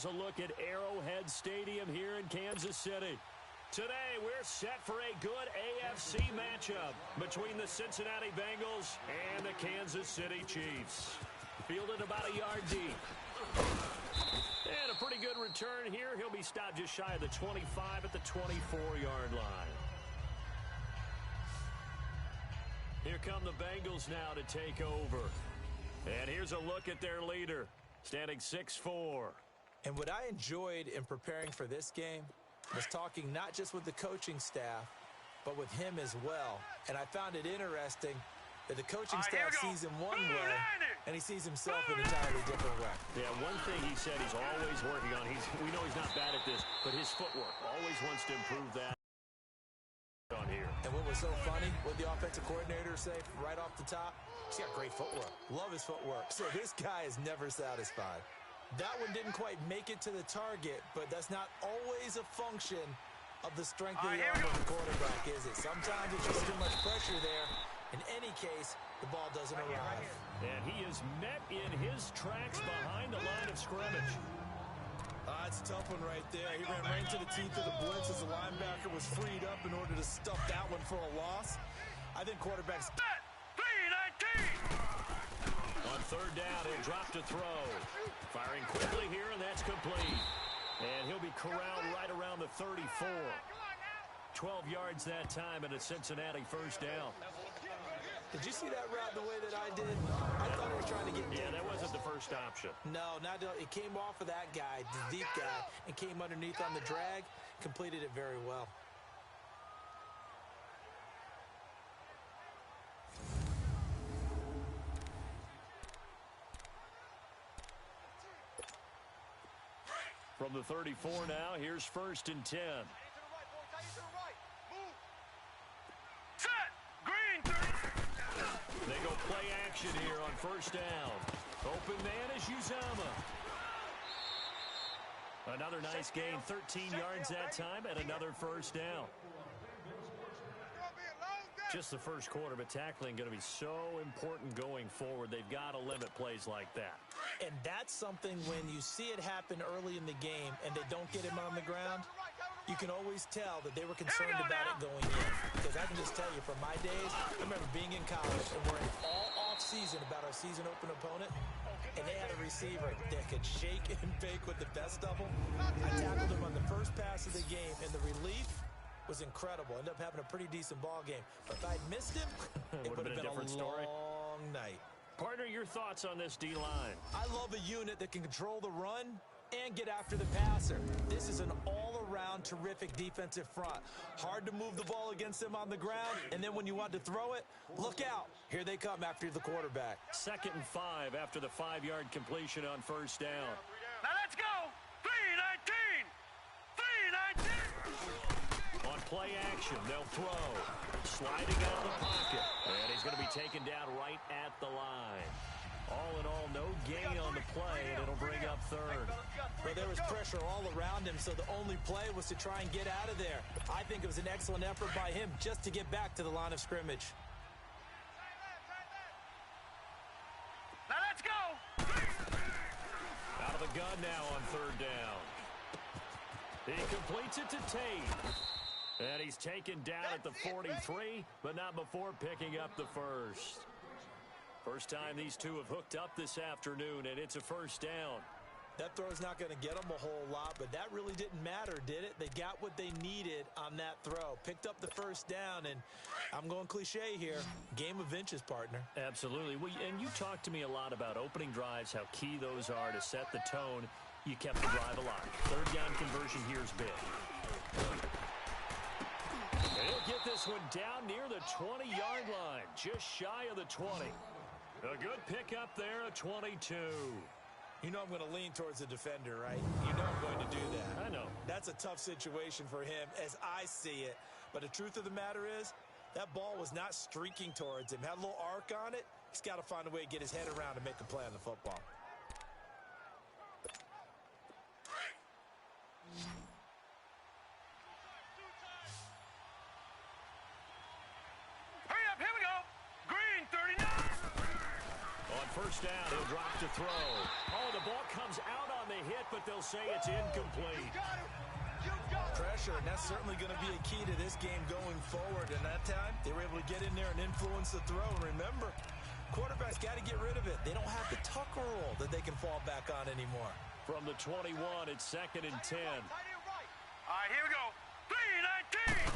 A look at Arrowhead Stadium here in Kansas City. Today, we're set for a good AFC matchup between the Cincinnati Bengals and the Kansas City Chiefs. Fielded about a yard deep. And a pretty good return here. He'll be stopped just shy of the 25 at the 24-yard line. Here come the Bengals now to take over. And here's a look at their leader, standing 6'4". And what I enjoyed in preparing for this game was talking not just with the coaching staff, but with him as well. And I found it interesting that the coaching staff sees him one way, and he sees himself an entirely different way. Yeah, one thing he said he's always working on, we know he's not bad at this, but his footwork, always wants to improve that on here. And what was so funny, what the offensive coordinator say right off the top, he's got great footwork. Love his footwork. So this guy is never satisfied. That one didn't quite make it to the target, but that's not always a function of the strength of the arm of the quarterback, is it? Sometimes it's just too much pressure there. In any case, the ball doesn't arrive. And he is met in his tracks behind the line of scrimmage. It's a tough one right there. He ran right into the teeth of the blitz as the linebacker was freed up in order to stuff that one for a loss. I think quarterbacks... On third down, he'll drop to throw. Firing quickly here, and that's complete. And he'll be corralled right around the 34. 12 yards that time and a Cincinnati first down. Did you see that route the way that I did? I thought he was trying to get deep. Yeah, that wasn't the first option. No, it came off of that guy, the deep guy, and came underneath on the drag. Completed it very well. From the 34 now, here's 1st and 10. They go play action here on 1st down. Open man is Uzama. Another nice gain, 13 yards that time, and another 1st down. Just the first quarter, but tackling going to be so important going forward. They've got to limit plays like that. And that's something when you see it happen early in the game and they don't get him on the ground, you can always tell that they were concerned about it going in. Because I can just tell you, from my days, I remember being in college and worrying all off-season about our season-open opponent, and they had a receiver that could shake and bake with the best of them. I tackled him on the first pass of the game, and the relief was incredible. Ended up having a pretty decent ball game. But if I'd missed him, it would have been a different story. Long night. Partner, your thoughts on this D-line? I love a unit that can control the run and get after the passer. This is an all-around terrific defensive front. Hard to move the ball against them on the ground, and then when you want to throw it, look out. Here they come after the quarterback. 2nd and 5 after the 5-yard completion on 1st down. Now let's go. 3-19. 3-19. On play action, they'll throw. Sliding out of the pocket. And he's going to be taken down right at the line. All in all, no gain on the play, and it'll bring up 3rd. Well, there was pressure all around him, so the only play was to try and get out of there. I think it was an excellent effort by him just to get back to the line of scrimmage. Now let's go. Out of the gun now on 3rd down. He completes it to Tate. And he's taken down at the 43, but not before picking up the first. First time these two have hooked up this afternoon, and it's a 1st down. That throw's not going to get them a whole lot, but that really didn't matter, did it? They got what they needed on that throw. Picked up the 1st down, and I'm going cliche here. Game of inches, partner. Absolutely. Well, and you talked to me a lot about opening drives, how key those are to set the tone. You kept the drive alive. 3rd down conversion here is big. And he'll get this one down near the 20-yard line, just shy of the 20. A good pickup there at 22. You know I'm going to lean towards the defender, right? You know I'm going to do that. I know. That's a tough situation for him as I see it. But the truth of the matter is, that ball was not streaking towards him. Had a little arc on it. He's got to find a way to get his head around and make a play on the football. first down. He'll drop to throw. Oh, the ball comes out on the hit, but they'll say it's incomplete. Pressure, and that's certainly going to be a key to this game going forward. And that time, they were able to get in there and influence the throw. And remember, quarterbacks got to get rid of it. They don't have the Tucker roll that they can fall back on anymore. From the 21, it's 2nd and 10. All right, here we go. 3-19.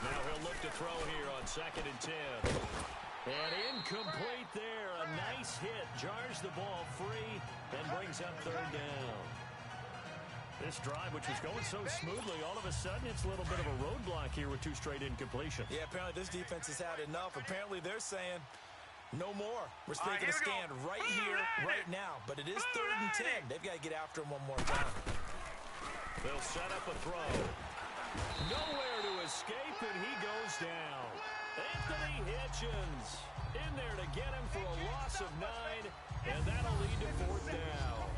Now he'll look to throw here on 2nd and 10. And incomplete there. A nice hit. Jars the ball free and brings up 3rd down. This drive, which was going so smoothly, all of a sudden it's a little bit of a roadblock here with 2 straight incompletions. Yeah, apparently this defense has had enough. Apparently they're saying no more. We're making a stand right here, right now. But it is 3rd and 10. They've got to get after him one more time. They'll set up a throw. Nowhere to escape, and he goes down. Anthony Hitchens in there to get him for a loss of 9, and that'll lead to 4th down.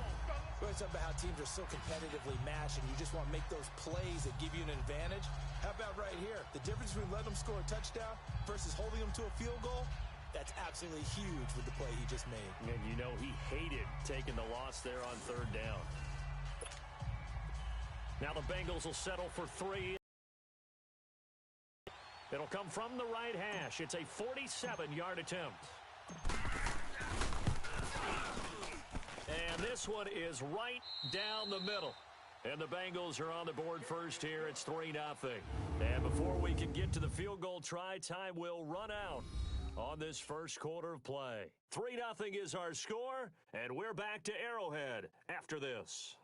We're talking about how teams are so competitively matched, and you just want to make those plays that give you an advantage. How about right here? The difference between letting them score a touchdown versus holding them to a field goal, that's absolutely huge with the play he just made. And you know he hated taking the loss there on 3rd down. Now the Bengals will settle for 3. It'll come from the right hash. It's a 47-yard attempt. And this one is right down the middle. And the Bengals are on the board first here. It's 3-0. And before we can get to the field goal try, time will run out on this first quarter of play. 3-0 is our score, and we're back to Arrowhead after this.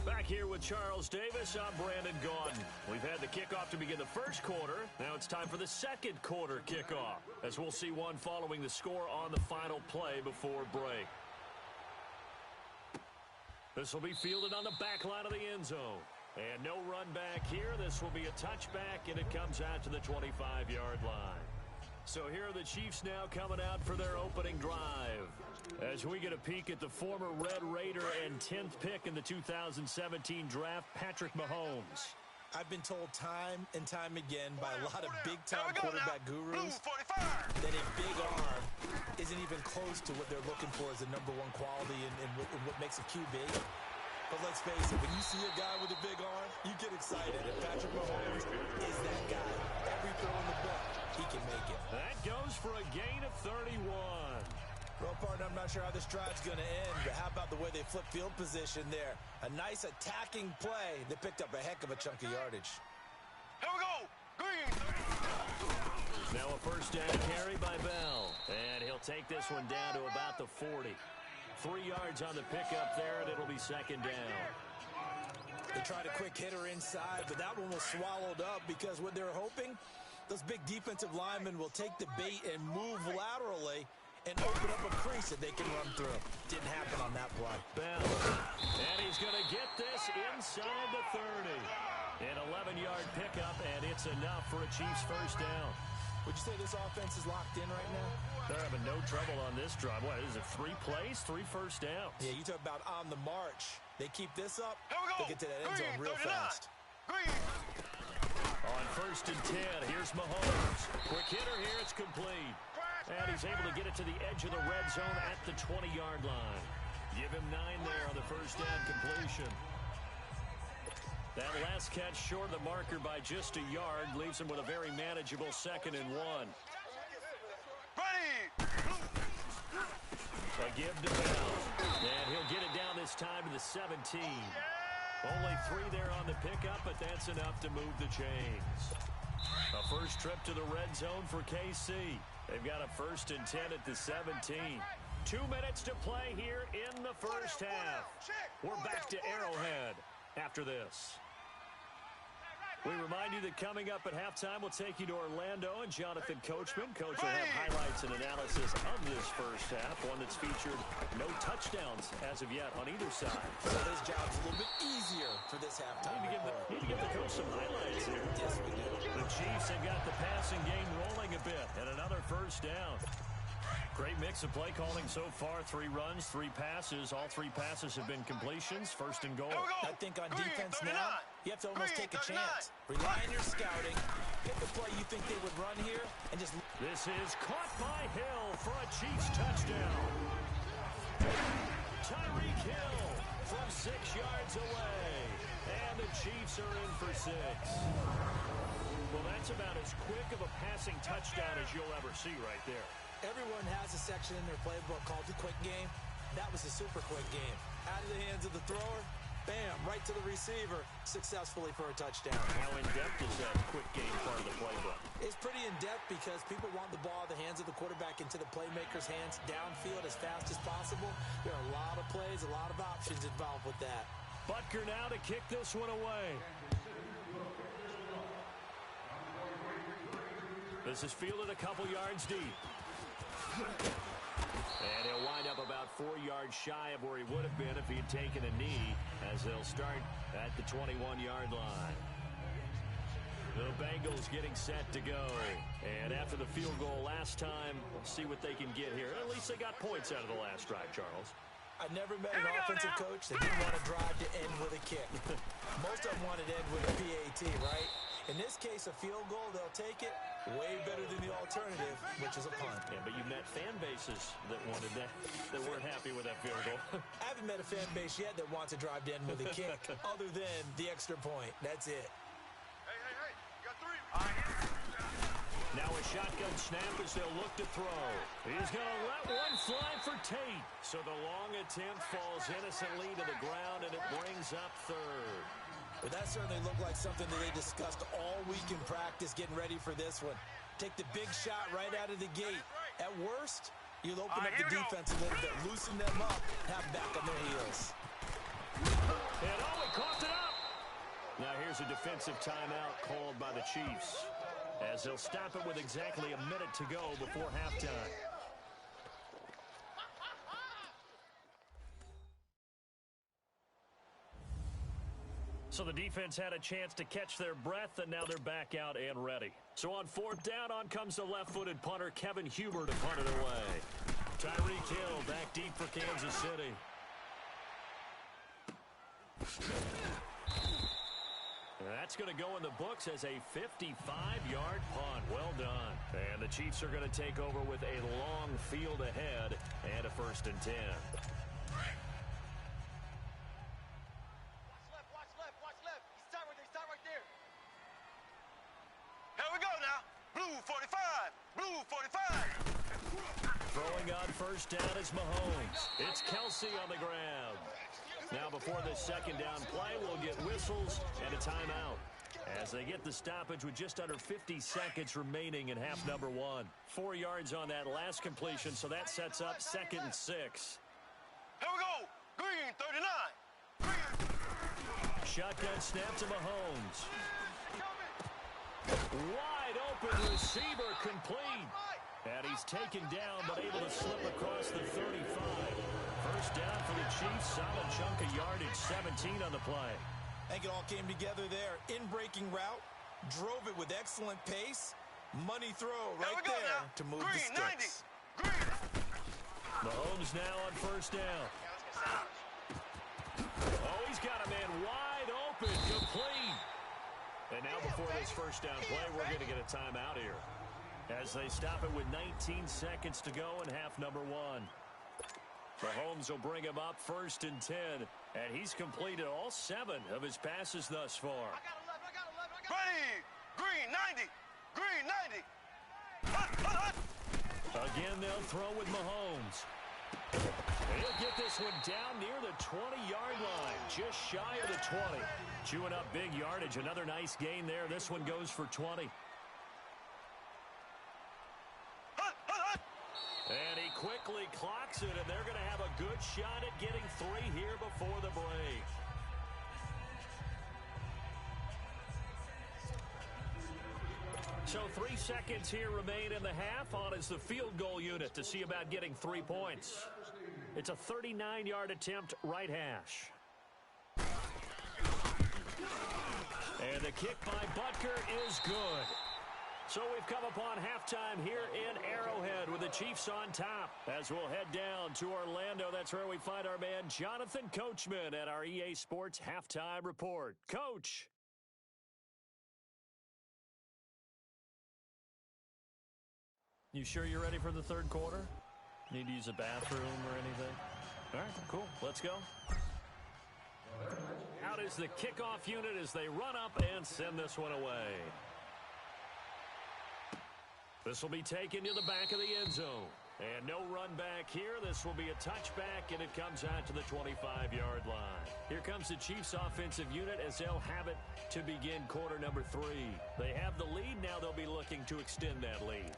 Back here with Charles Davis, I'm Brandon Gaudin. We've had the kickoff to begin the first quarter. Now it's time for the second quarter kickoff, as we'll see one following the score on the final play before break. This will be fielded on the back line of the end zone. And no run back here. This will be a touchback, and it comes out to the 25-yard line. So here are the Chiefs now coming out for their opening drive. As we get a peek at the former Red Raider and 10th pick in the 2017 draft, Patrick Mahomes. I've been told time and time again by a lot of big-time quarterback gurus that a big arm isn't even close to what they're looking for as a #1 quality and what makes a QB. But let's face it, when you see a guy with a big arm, you get excited. And Patrick Mahomes is that guy. Every throw in the book, he can make it. That goes for a gain of 31. Well, partner, I'm not sure how this drive's going to end, but how about the way they flip field position there? A nice attacking play that picked up a heck of a chunk of yardage. Here we go. Green. Now a first down carry by Bell. And he'll take this one down to about the 40. 3 yards on the pickup there, and it'll be 2nd down. They tried a quick hitter inside, but that one was swallowed up because what they're hoping, those big defensive linemen will take the bait and move laterally and open up a crease that they can run through. Didn't happen on that play. Bell. And he's going to get this inside the 30. An 11-yard pickup, and it's enough for a Chiefs first down. Would you say this offense is locked in right now? They're having no trouble on this drive. What is it, 3 plays, 3 first downs? Yeah, you talk about on the march. They keep this up, Here we go. they get to that end zone real 39. fast. Green. On 1st and 10, here's Mahomes. Quick hitter here, it's complete. And he's able to get it to the edge of the red zone at the 20-yard line. Give him 9 there on the first down completion. That last catch short of the marker by just a yard leaves him with a very manageable 2nd and 1. Ready. A give to Bell. And he'll get it down this time to the 17. Only 3 there on the pickup, but that's enough to move the chains. A first trip to the red zone for KC. They've got a 1st and 10 at the 17. 2 minutes to play here in the first half. We're back to Arrowhead after this. We remind you that coming up at halftime, we'll take you to Orlando and Jonathan Coachman. Coach will have highlights and analysis of this first half, one that's featured no touchdowns as of yet on either side. So this job's a little bit easier for this halftime. Need to give the coach some highlights here. Yes, we do. The Chiefs have got the passing game rolling a bit, and another first down. Great mix of play calling so far. 3 runs, 3 passes. All 3 passes have been completions. 1st and goal. I think on defense now, you have to almost take a chance. Rely on your scouting, Pick a play you think they would run here and just... This is caught by Hill for a Chiefs touchdown. Tyreek Hill from 6 yards away. And the Chiefs are in for 6. Well, that's about as quick of a passing touchdown as you'll ever see right there. Everyone has a section in their playbook called the quick game. That was a super quick game. Out of the hands of the thrower, bam, right to the receiver, successfully for a touchdown. How in-depth is that quick game part of the playbook? It's pretty in-depth because people want the ball in the hands of the quarterback into the playmaker's hands downfield as fast as possible. There are a lot of plays, a lot of options involved with that. Butker now to kick this one away. This is fielded a couple yards deep. And he'll wind up about 4 yards shy of where he would have been if he had taken a knee, as they'll start at the 21-yard line. The Bengals getting set to go. And after the field goal last time, we'll see what they can get here. At least they got points out of the last drive, Charles. I never met an offensive coach that didn't want to drive to end with a kick. Most of them wanted to end with a PAT, right? In this case, a field goal, they'll take it. Way better than the alternative, which is a punt. Yeah, but you've met fan bases that wanted that weren't happy with that field goal. I haven't met a fan base yet that wants to drive to end with a kick, other than the extra point. That's it. Hey, you got 3. Now a shotgun snap as they'll look to throw. He's going to let one fly for Tate. So the long attempt falls innocently to the ground, and it brings up third. But that certainly looked like something that they discussed all week in practice getting ready for this one. Take the big shot right out of the gate. At worst, you'll open up the defense a little bit, loosen them up, have them back on their heels. And he coughed it up. Now here's a defensive timeout called by the Chiefs, as they'll stop it with exactly a minute to go before halftime. So the defense had a chance to catch their breath, and now they're back out and ready. So on 4th down, on comes the left-footed punter, Kevin Huber, to punt it away. Tyreek Hill back deep for Kansas City. And that's going to go in the books as a 55-yard punt. Well done. And the Chiefs are going to take over with a long field ahead and a 1st and 10. Throwing on 1st down is Mahomes. It's Kelsey on the grab. Now before the 2nd down play, we'll get whistles and a timeout, as they get the stoppage with just under 50 seconds remaining in half number 1. 4 yards on that last completion, so that sets up 2nd and 6. Here we go. Green, 39. Shotgun snap to Mahomes. Wide open receiver complete. And he's taken down, but able to slip across the 35. 1st down for the Chiefs. Solid chunk of yardage, 17 on the play. I think it all came together there. In-breaking route, drove it with excellent pace. Money throw right there to move the sticks. Mahomes now on 1st down. Oh, he's got a man wide open, complete. And now before this 1st down play, we're going to get a timeout here, as they stop it with 19 seconds to go in half number 1. Mahomes will bring him up 1st and 10, and he's completed all 7 of his passes thus far. Ready! Green, 90! Green, 90! Again, they'll throw with Mahomes. He'll get this one down near the 20-yard line, just shy of the 20. Chewing up big yardage. Another nice gain there. This one goes for 20. And he quickly clocks it, and they're going to have a good shot at getting 3 here before the break. So 3 seconds here remain in the half. On is the field goal unit to see about getting 3 points. It's a 39-yard attempt, right hash. And the kick by Butker is good. So we've come upon halftime here in Arrowhead with the Chiefs on top. As we'll head down to Orlando, that's where we find our man Jonathan Coachman at our EA Sports Halftime Report. Coach. You sure you're ready for the third quarter? Need to use a bathroom or anything? All right, cool. Let's go. Out is the kickoff unit as they run up and send this one away. This will be taken to the back of the end zone. And no run back here. This will be a touchback, and it comes out to the 25-yard line. Here comes the Chiefs offensive unit as they'll have it to begin quarter number 3. They have the lead. Now they'll be looking to extend that lead.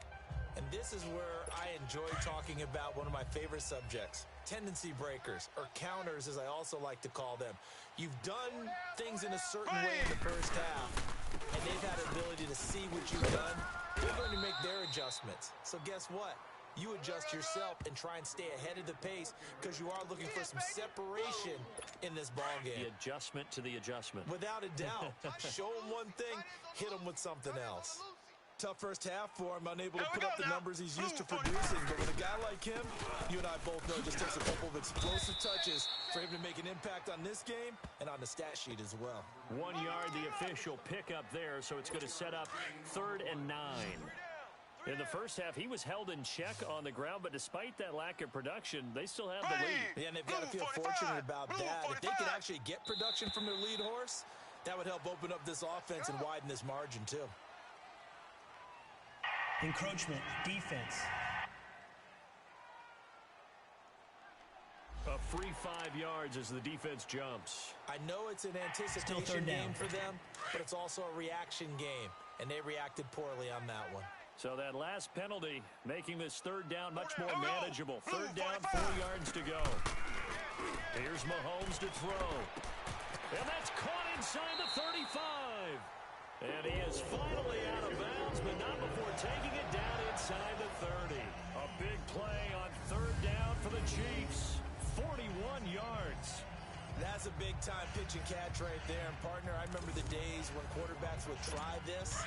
And this is where I enjoy talking about one of my favorite subjects, tendency breakers, or counters as I also like to call them. You've done things in a certain way in the first half, and they've had the ability to see what you've done. They're going to make their adjustments. So guess what? You adjust yourself and try and stay ahead of the pace because you are looking for some separation in this ball game. The adjustment to the adjustment. Without a doubt. Show them one thing, hit them with something else. Tough first half for him, unable to put up the numbers he's used to producing. But with a guy like him, you and I both know it just takes a couple of explosive touches for him to make an impact on this game and on the stat sheet as well. 1 yard, the official pickup there, so it's going to set up 3rd and 9. In the first half, he was held in check on the ground, but despite that lack of production, they still have the lead. Yeah, and they've got to feel fortunate about that. If they could actually get production from their lead horse, that would help open up this offense and widen this margin, too. Encroachment, defense. A free 5 yards as the defense jumps. I know it's an anticipation game for them, but it's also a reaction game, and they reacted poorly on that one. So that last penalty making this 3rd down much more manageable. 3rd down, 4 yards to go. Here's Mahomes to throw. And that's caught inside the 35. And he is finally out of bounds, but not before taking it down inside the 30. A big play on 3rd down for the Chiefs. 41 yards. That's a big-time pitch and catch right there. And, partner, I remember the days when quarterbacks would try this.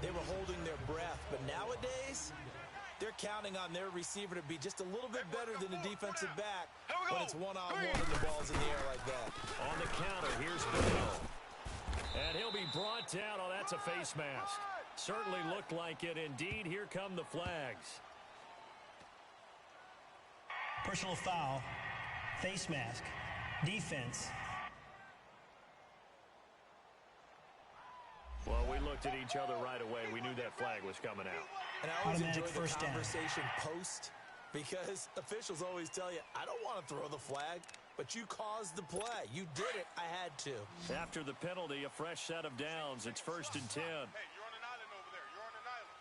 They were holding their breath. But nowadays, they're counting on their receiver to be just a little bit better than the defensive back when it's one-on-one and the ball's in the air like that. On the counter, here's Bell. And he'll be brought down. Oh, that's a face mask. Certainly looked like it. Indeed, here come the flags. Personal foul, face mask, defense. Well, we looked at each other right away. We knew that flag was coming out. And I always enjoy the first conversation post because officials always tell you, I don't want to throw the flag, but you caused the play. You did it. I had to. After the penalty, a fresh set of downs. It's 1st and 10. Hey, you're on an island over there. You're on an island.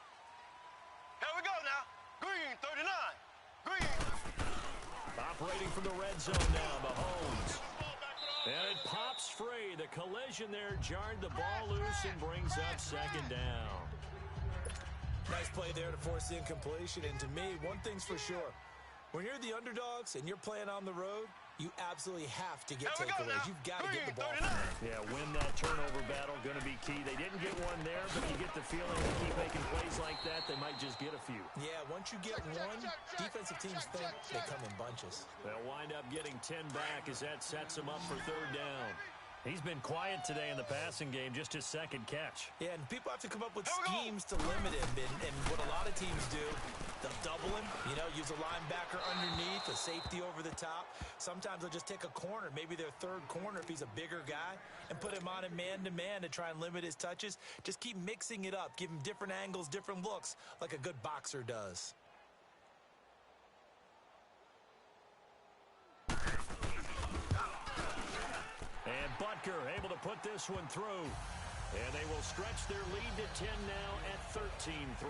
Here we go now. Green, 39. Green. Operating from the red zone now, Mahomes. And it pops free. The collision there jarred the ball loose and brings up 2nd down. Nice play there to force the incompletion. And to me, one thing's for sure. When you're the underdogs and you're playing on the road, you absolutely have to get takeaways. You've got to get the ball. Yeah, win that turnover battle, going to be key. They didn't get one there, but you get the feeling they keep making plays like that, they might just get a few. Yeah, once you get one, defensive teams think they come in bunches. They'll wind up getting 10 back as that sets them up for 3rd down. He's been quiet today in the passing game, just his 2nd catch. Yeah, and people have to come up with schemes to limit him. And what a lot of teams do, they'll double him, use a linebacker underneath, a safety over the top. Sometimes they'll just take a corner, maybe their 3rd corner if he's a bigger guy, and put him on a man-to-man to try and limit his touches. Just keep mixing it up, give him different angles, different looks, like a good boxer does. And Butker able to put this one through. And they will stretch their lead to 10 now at 13-3.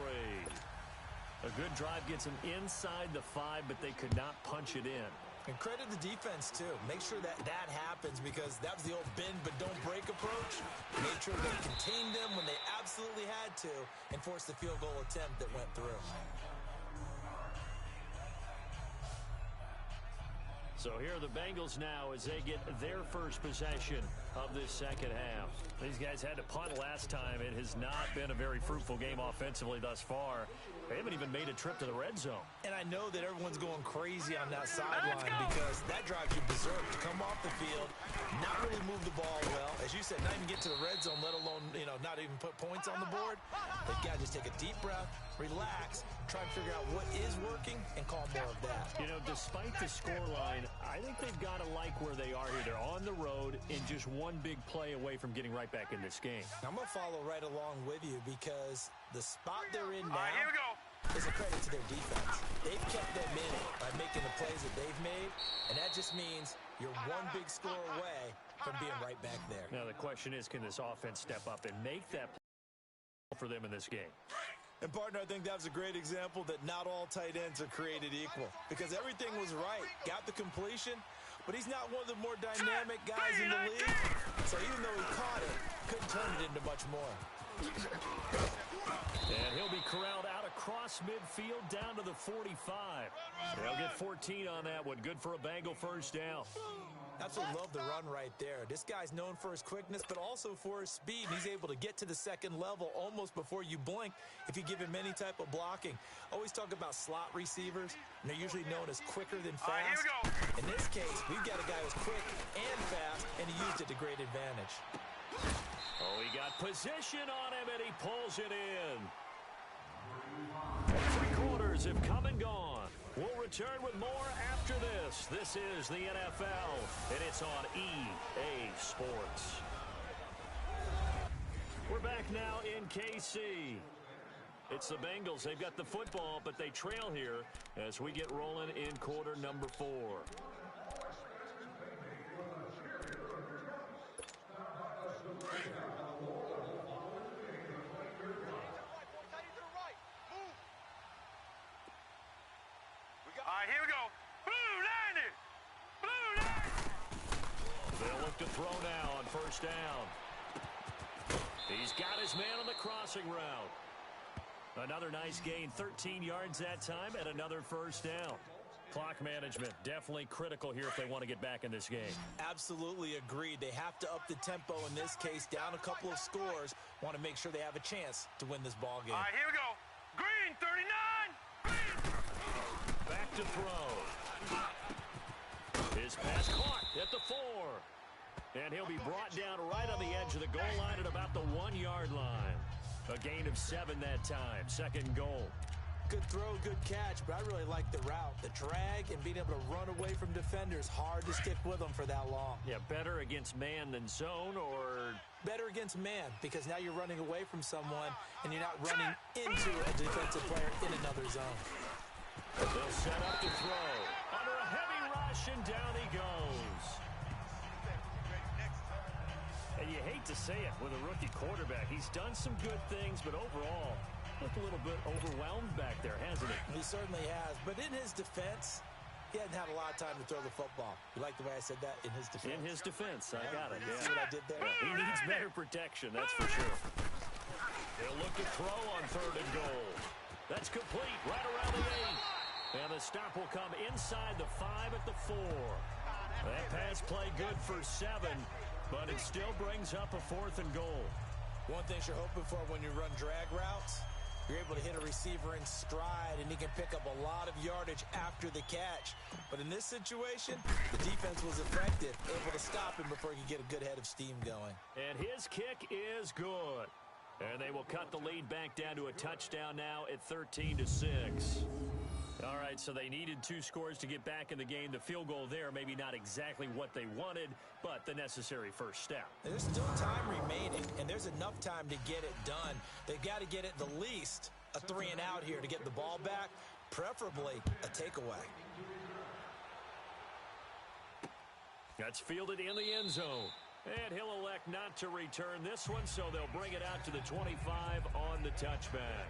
A good drive gets them inside the 5, but they could not punch it in. And credit the defense, too. Make sure that happens because that was the old bend but don't break approach. Made sure they contained them when they absolutely had to and forced the field goal attempt that went through. So here are the Bengals now as they get their first possession of this 2nd half. These guys had to punt last time. It has not been a very fruitful game offensively thus far. They haven't even made a trip to the red zone. And I know that everyone's going crazy on that sideline because that drives you berserk to come off the field, not really move the ball well. As you said, not even get to the red zone, let alone, not even put points on the board. They've got to just take a deep breath, relax, try and figure out what is working, and call more of that. Despite the scoreline, I think they've got to like where they are here. They're on the road and just one big play away from getting right back in this game. I'm going to follow right along with you because the spot they're in now Here we go. is a credit to their defense. They've kept them in it by making the plays that they've made, and that just means you're one big score away from being right back there. Now the question is, can this offense step up and make that play for them in this game? And, partner, I think that was a great example that not all tight ends are created equal because everything was right. Got the completion, but he's not one of the more dynamic guys in the league. So even though he caught it, couldn't turn it into much more. And he'll be corralled out across midfield down to the 45. They'll get 14 on that one. Good for a Bengal first down. Absolutely love the run right there. This guy's known for his quickness, but also for his speed. He's able to get to the second level almost before you blink if you give him any type of blocking. Always talk about slot receivers, and they're usually known as quicker than fast. Here we go. In this case, we've got a guy who's quick and fast, and he used it to great advantage. Oh, he got position on him, and he pulls it in. 3 quarters have come and gone. We'll return with more after this. This is the NFL, and it's on EA Sports. We're back now in KC. It's the Bengals. They've got the football, but they trail here as we get rolling in quarter number 4. Here we go. Blue line it. Blue line. They'll look to throw now on first down. He's got his man on the crossing route. Another nice gain, 13 yards that time, and another first down. Clock management, definitely critical here if they want to get back in this game. Absolutely agreed. They have to up the tempo in this case, down a couple of scores. Want to make sure they have a chance to win this ball game. Here we go. Green, 39. Back to throw. His pass caught at the 4. And he'll be brought down right on the edge of the goal line at about the 1-yard line. A gain of 7 that time. Second goal. Good throw, good catch, but I really like the route. The drag and being able to run away from defenders. Hard to stick with them for that long. Yeah, better against man than zone, or better against man, because now you're running away from someone and you're not running into a defensive player in another zone. They'll set up to throw. Under a heavy rush, and down he goes. And you hate to say it with a rookie quarterback. He's done some good things, but overall, looked a little bit overwhelmed back there, hasn't he? He certainly has. But in his defense, he hadn't had a lot of time to throw the football. You like the way I said that? In his defense. In his defense. I got it. Yeah. See what I did there? He needs better protection, that's for sure. They'll look to throw on 3rd and goal. That's complete right around the 8. And the stop will come inside the 5 at the 4. That pass play good for 7, but it still brings up a 4th and goal. One thing you're hoping for when you run drag routes, you're able to hit a receiver in stride, and he can pick up a lot of yardage after the catch. But in this situation, the defense was effective, able to stop him before he could get a good head of steam going. And his kick is good. And they will cut the lead back down to a touchdown now at 13-6. All right, so they needed 2 scores to get back in the game. The field goal there, maybe not exactly what they wanted, but the necessary first step. There's still time remaining, and there's enough time to get it done. They've got to get at the least a 3-and-out here to get the ball back, preferably a takeaway. That's fielded in the end zone. And he'll elect not to return this one, so they'll bring it out to the 25 on the touchback.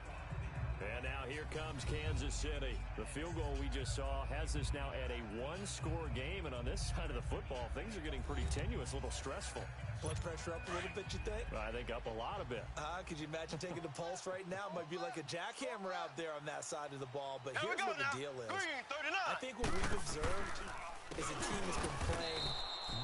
And now here comes Kansas City. The field goal we just saw has this now at a 1-score game. And on this side of the football, things are getting pretty tenuous, a little stressful. Blood pressure up a little bit, you think? I think up a lot of it. Could you imagine taking the pulse right now? Might be like a jackhammer out there on that side of the ball. But here's what the deal is. Green, 39. I think what we've observed is a team has been playing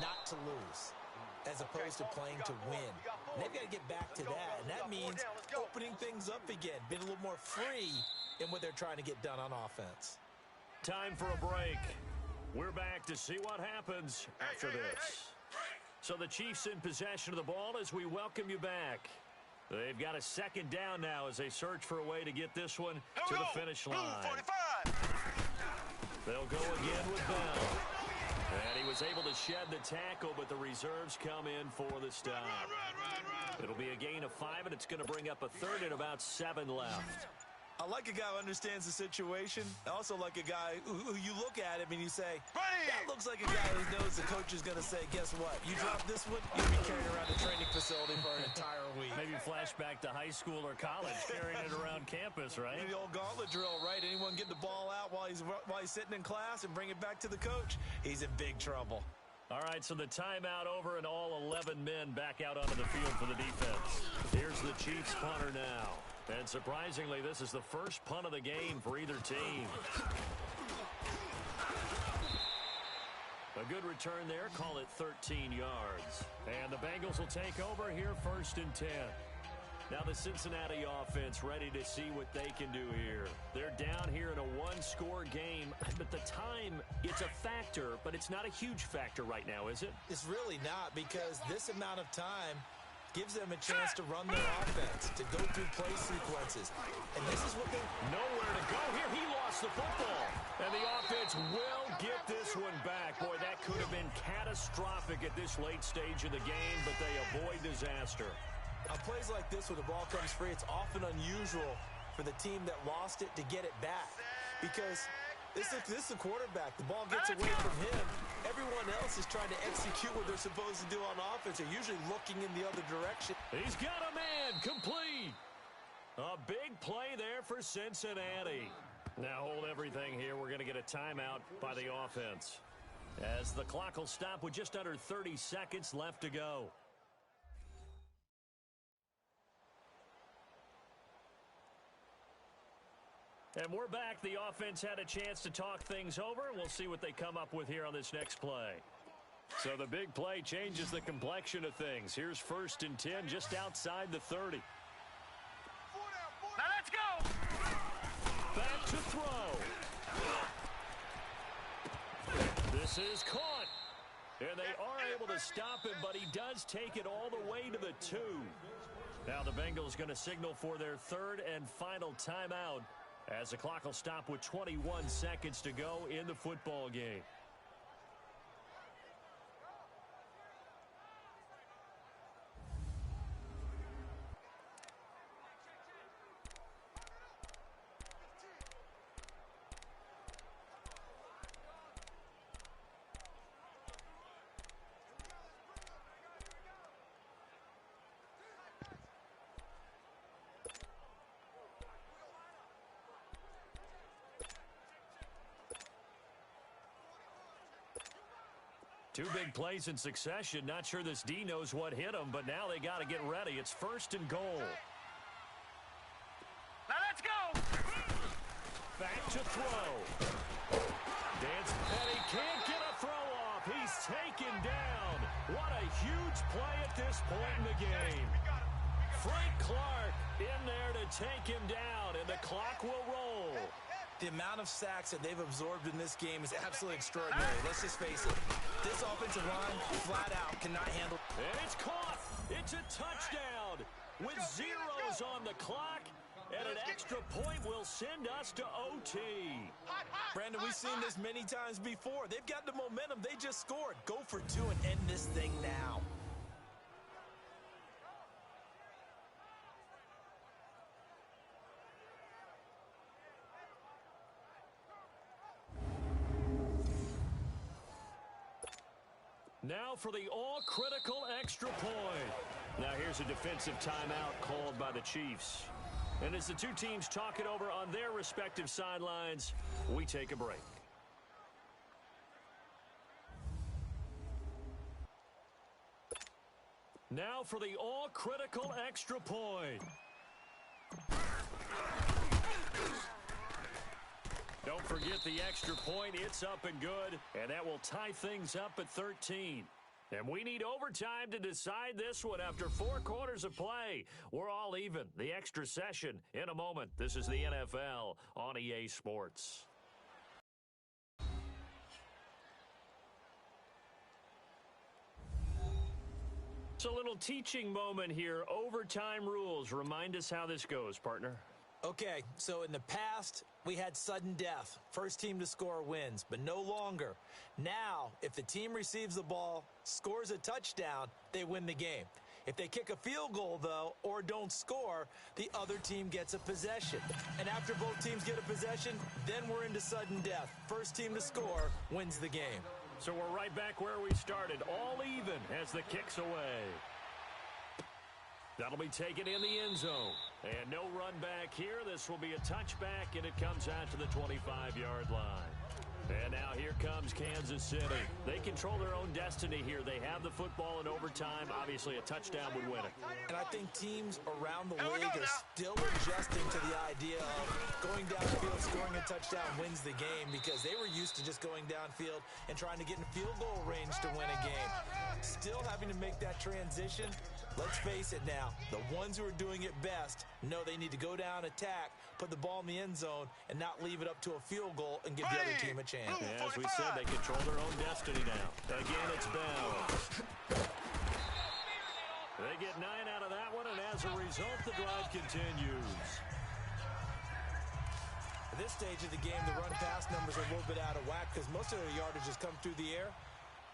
not to lose, as opposed to playing to win. And they've got to get back to that, and that means opening things up again, being a little more free in what they're trying to get done on offense. Time for a break. We're back to see what happens after this. So the Chiefs in possession of the ball as we welcome you back. They've got a second down now as they search for a way to get this one to the finish line. They'll go again with Bell. And he was able to shed the tackle, but the reserves come in for the stop. It'll be a gain of 5, and it's going to bring up a third and about 7 left. I like a guy who understands the situation. I also like a guy who you look at him and you say, that looks like a guy who knows the coach is going to say, guess what? You drop this one, you'll be carrying around the training facility for an entire week. Maybe flashback to high school or college, carrying it around campus, right? The old gauntlet drill, right? Anyone get the ball out while he's sitting in class and bring it back to the coach? He's in big trouble. All right, so the timeout over and all 11 men back out onto the field for the defense. Here's the Chiefs punter now. And surprisingly, this is the first punt of the game for either team. A good return there, call it 13 yards. And the Bengals will take over here 1st and 10. Now the Cincinnati offense ready to see what they can do here. They're down here in a one-score game, but the time, it's a factor, but it's not a huge factor right now, is it? It's really not, because this amount of time gives them a chance to run their offense, to go through play sequences. And this is what they... Nowhere to go here. He lost the football. And the offense will get this one back. Boy, that could have been catastrophic at this late stage of the game, but they avoid disaster. On plays like this, when the ball comes free, it's often unusual for the team that lost it to get it back. Because this is the quarterback. The ball gets away from him. Everyone else is trying to execute what they're supposed to do on offense. They're usually looking in the other direction. He's got a man complete. A big play there for Cincinnati. Now hold everything here. We're going to get a timeout by the offense, as the clock will stop with just under 30 seconds left to go. And we're back. The offense had a chance to talk things over. We'll see what they come up with here on this next play. So the big play changes the complexion of things. Here's 1st and 10 just outside the 30. Now let's go! Back to throw. This is caught. And they are able to stop him, but he does take it all the way to the 2. Now the Bengals going to signal for their 3rd and final timeout, as the clock will stop with 21 seconds to go in the football game. Two big plays in succession. Not sure this D knows what hit him, but now they got to get ready. It's 1st and goal. Now let's go! Back to throw. Dance Petty can't get a throw off. He's taken down. What a huge play at this point in the game. Frank Clark in there to take him down, and the clock will roll. The amount of sacks that they've absorbed in this game is absolutely extraordinary. Let's just face it. This offensive line, flat out, cannot handle. And it's caught. It's a touchdown with zeros on the clock. And an extra point will send us to OT. Brandon, we've seen this many times before. They've got the momentum. They just scored. Go for 2 and end this thing now. Now for the all-critical extra point. Now here's a defensive timeout called by the Chiefs. And as the two teams talk it over on their respective sidelines, we take a break. Now for the all-critical extra point. Don't forget the extra point. It's up and good, and that will tie things up at 13. And we need overtime to decide this one after 4 quarters of play. We're all even. The extra session in a moment. This is the NFL on EA Sports. It's a little teaching moment here. Overtime rules. Remind us how this goes, partner. Okay, so in the past, we had sudden death. First team to score wins, but no longer. Now, if the team receives the ball, scores a touchdown, they win the game. If they kick a field goal, though, or don't score, the other team gets a possession. And after both teams get a possession, then we're into sudden death. First team to score wins the game. So we're right back where we started, all even as the kick's away. That'll be taken in the end zone. And no run back here. This will be a touchback, and it comes out to the 25-yard line. And now here comes Kansas City. They control their own destiny here. They have the football in overtime. Obviously, a touchdown would win it. And I think teams around the league are still adjusting to the idea of going downfield, scoring a touchdown wins the game, because they were used to just going downfield and trying to get in field goal range to win a game. Still having to make that transition. Let's face it now, the ones who are doing it best know they need to go down, attack, put the ball in the end zone, and not leave it up to a field goal and give the other team a chance. Yeah, as we said, they control their own destiny now. Again, it's Bell. They get 9 out of that one, and as a result, the drive continues. At this stage of the game, the run-pass numbers are a little bit out of whack because most of their yardage has come through the air.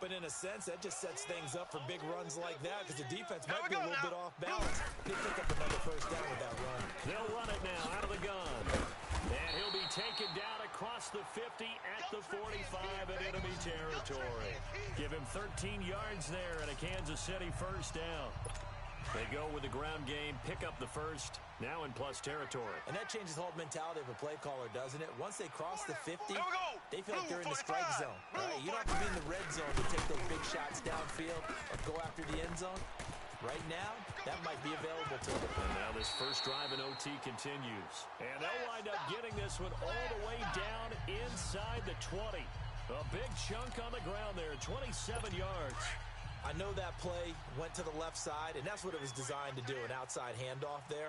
But in a sense, that just sets things up for big runs like that because the defense might be a little bit off balance. They pick up another first down with that run. They'll run it now out of the gun. And he'll be taken down across the 50 at the 45 in enemy territory. Give him 13 yards there and a Kansas City first down. They go with the ground game, pick up the first, now in plus territory. And that changes the whole mentality of a play caller, doesn't it? Once they cross the 50, they feel like they're in the strike zone. Right? You don't have to be in the red zone to take those big shots downfield or go after the end zone. Right now, that might be available to them. And now this first drive in OT continues. And they'll wind up getting this one all the way down inside the 20. A big chunk on the ground there, 27 yards. I know that play went to the left side, and that's what it was designed to do, an outside handoff there.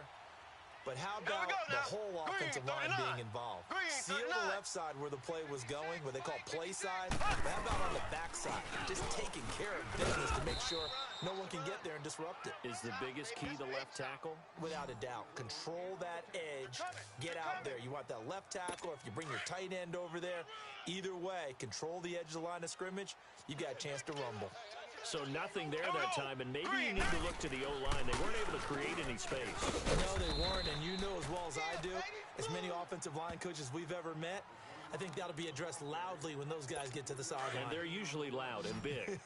But how about the whole offensive line being involved? Seal the left side where the play was going, what they call play side. But how about on the back side? Just taking care of business to make sure no one can get there and disrupt it. Is the biggest key the left tackle? Without a doubt. Control that edge. Get out there. You want that left tackle. If you bring your tight end over there, either way, control the edge of the line of scrimmage, you got a chance to rumble. So nothing there that time, and maybe you need to look to the O-line. They weren't able to create any space. No, they weren't, and you know as well as I do, as many offensive line coaches we've ever met, I think that'll be addressed loudly when those guys get to the sideline. And they're usually loud and big.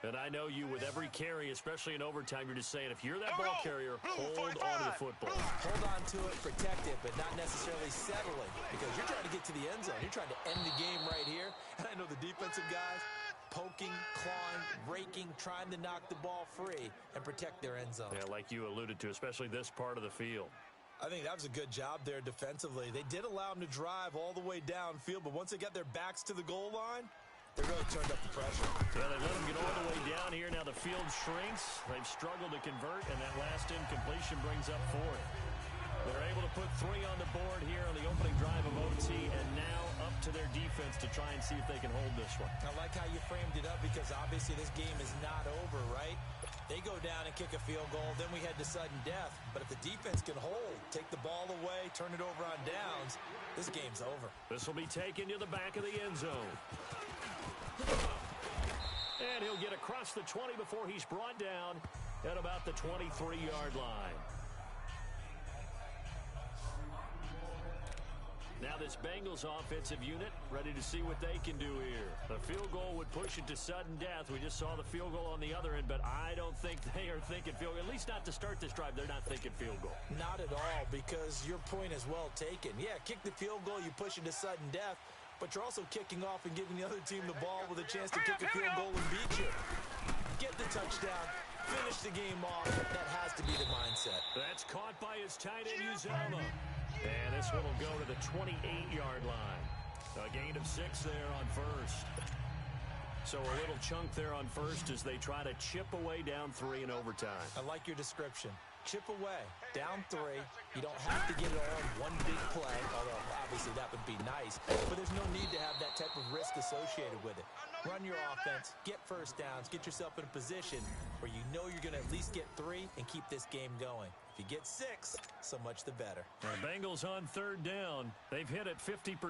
And I know you, with every carry, especially in overtime, you're just saying, if you're that ball carrier, hold on to the football. Hold on to it, protect it, but not necessarily settle it, because you're trying to get to the end zone. You're trying to end the game right here. And I know the defensive guys, poking, clawing, raking, trying to knock the ball free and protect their end zone. Yeah, like you alluded to, especially this part of the field. I think that was a good job there defensively. They did allow them to drive all the way downfield, but once they got their backs to the goal line, they really turned up the pressure. Yeah, they let them get all the way down here. Now the field shrinks. They've struggled to convert, and that last incompletion brings up 4. They're able to put 3 on the board here on the opening drive of OT, and now up to their defense to try and see if they can hold this one. I like how you framed it up because obviously this game is not over, right? They go down and kick a field goal, then we head to sudden death. But if the defense can hold, take the ball away, turn it over on downs, this game's over. This will be taken to the back of the end zone. And he'll get across the 20 before he's brought down at about the 23-yard line. Now this Bengals offensive unit ready to see what they can do here. A field goal would push it to sudden death. We just saw the field goal on the other end, but I don't think they are thinking field goal. At least not to start this drive. They're not thinking field goal. Not at all, because your point is well taken. Yeah, kick the field goal, you push it to sudden death, but you're also kicking off and giving the other team the ball with a chance to kick a field goal and beat you. Get the touchdown. Finish the game off. That has to be the mindset. That's caught by his tight end, Uzama. And this one will go to the 28-yard line. A gain of 6 there on first. So a little chunk there on first as they try to chip away down 3 in overtime. I like your description. Chip away, down 3. You don't have to get it all in one big play, although obviously that would be nice. But there's no need to have that type of risk associated with it. Run your offense, get first downs, get yourself in a position where you know you're going to at least get 3 and keep this game going. If you get 6, so much the better. The Bengals on third down. They've hit it 50%,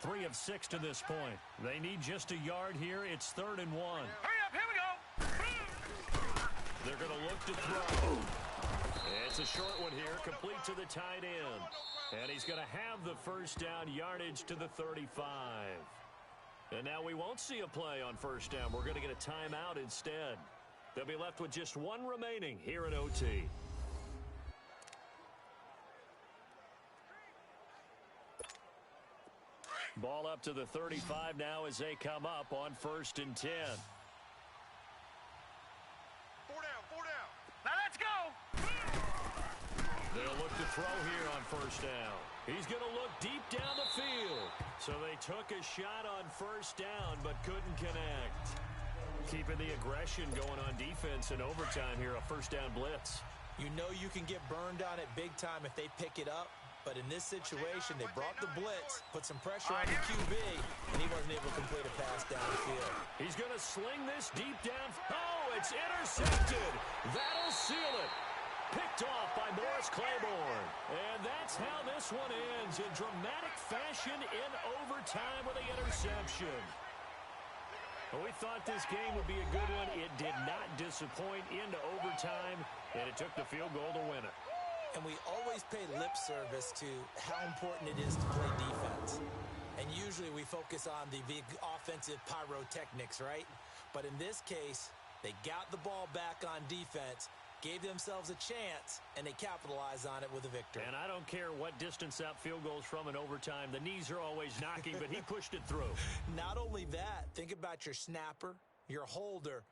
3 of 6 to this point. They need just a yard here. It's 3rd and 1. Hurry up, here we go. They're going to look to throw. It's a short one here, complete to the tight end. And he's going to have the first down, yardage to the 35. And now we won't see a play on first down. We're going to get a timeout instead. They'll be left with just 1 remaining here in OT. Ball up to the 35 now as they come up on 1st and 10. 4 down. Now let's go. They'll look to throw here on first down. He's going to look deep down the field. So they took a shot on first down but couldn't connect. Keeping the aggression going on defense in overtime here, a first down blitz. You know you can get burned on it big time if they pick it up. But in this situation, they brought the blitz, put some pressure on the QB, and he wasn't able to complete a pass downfield. He's going to sling this deep down. Oh, it's intercepted. That'll seal it. Picked off by Morris Claiborne. And that's how this one ends, in dramatic fashion in overtime with the interception. Well, we thought this game would be a good one. It did not disappoint into overtime, and it took the field goal to win it. And we always pay lip service to how important it is to play defense. And usually we focus on the big offensive pyrotechnics, right? But in this case, they got the ball back on defense, gave themselves a chance, and they capitalized on it with a victory. And I don't care what distance out field goals from in overtime. The knees are always knocking, but he pushed it through. Not only that, think about your snapper, your holder,